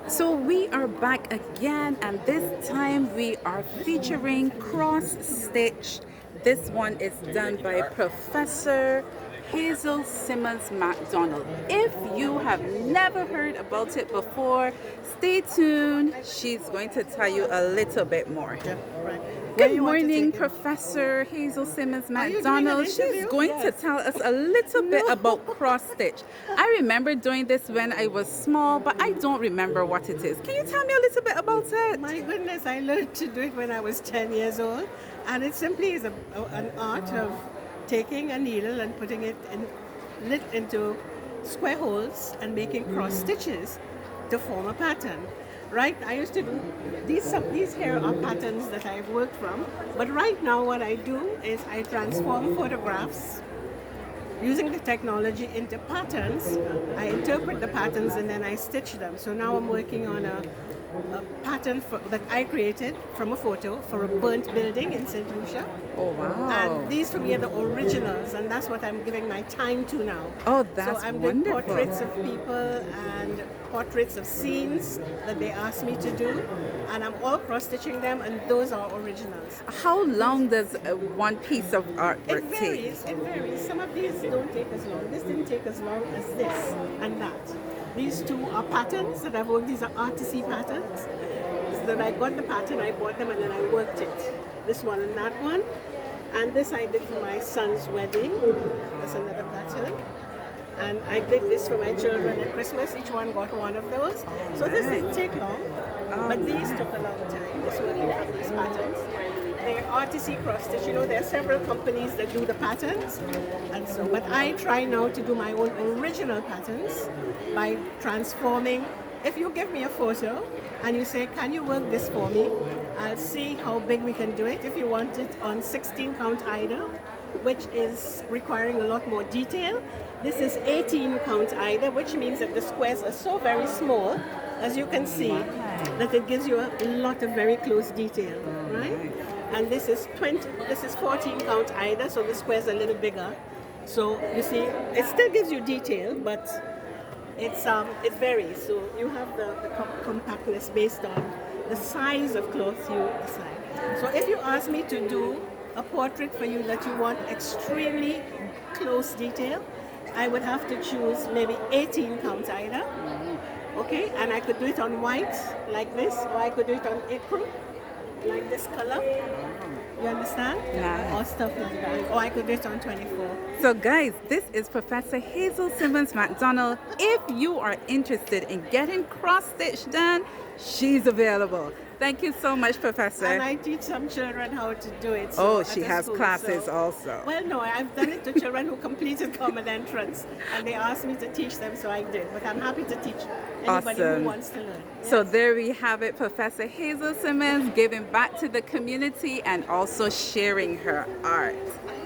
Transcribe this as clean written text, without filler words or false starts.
So we are back again, and this time we are featuring cross stitch. This one is done by Professor Hazel Simmons-McDonald. If you have never heard about it before, stay tuned. She's going to tell you a little bit more. Yeah, right. Where Good you want to morning, take it? Professor Hazel Simmons Are you doing an McDonald. She's interview? going to Yes. tell us a little bit No. about cross stitch. I remember doing this when I was small, but I don't remember what it is. Can you tell me a little bit about it? My goodness, I learned to do it when I was 10 years old, and it simply is an art of taking a needle and putting it into square holes and making cross stitches to form a pattern. Right, I used to do these here are patterns that I've worked from, but right now what I do is I transform photographs using the technology into patterns. I interpret the patterns and then I stitch them. So now I'm working on a pattern that I created from a photo for a burnt building in St. Lucia. Oh, wow. And these for me are the originals, and that's what I'm giving my time to now. Oh, that's so I'm doing wonderful. portraits of people and portraits of scenes that they asked me to do, and I'm all cross-stitching them, and those are originals. How long does one piece of It artwork take? varies. It varies. Some of these don't take as long. This didn't take as long as this and that. These two are patterns that I've worked. These are artisy patterns. So that I got the pattern, I bought them, and then I worked it. This one and that one. And this I did for my son's wedding. That's another pattern. And I did this for my children at Christmas. Each one got one of those. So this didn't take long, but these took a long time. This working from these patterns. They're artisy cross stitch. You know, there are several companies that do the patterns, and so. But I try now to do my own original patterns by transforming. If you give me a photo and you say, "Can you work this for me?" I'll see how big we can do it. If you want it on 16 count either, which is requiring a lot more detail. This is 18 count either, which means that the squares are so very small, as you can see, that it gives you a lot of very close detail, right? And this is 14 count either, so the square's a little bigger. So you see, it still gives you detail, but it varies. So you have the compactness based on the size of cloth you decide. So if you ask me to do a portrait for you that you want extremely close detail, I would have to choose maybe 18 count either. Okay, and I could do it on white like this, or I could do it on apricot like this color. You understand? Yeah. Or stuff like that. Or I could do it on 24. So guys, this is Professor Hazel Simmons-McDonald. If you are interested in getting cross stitch done, she's available. Thank you so much, Professor. And I teach some children how to do it. Oh, at she a has school, classes also. Well, no, I've done it to children who completed common entrance, and they asked me to teach them, so I did. But I'm happy to teach anybody Awesome. who wants to learn. So Yes. there we have it, Professor Hazel Simmons giving back to the community and also sharing her art.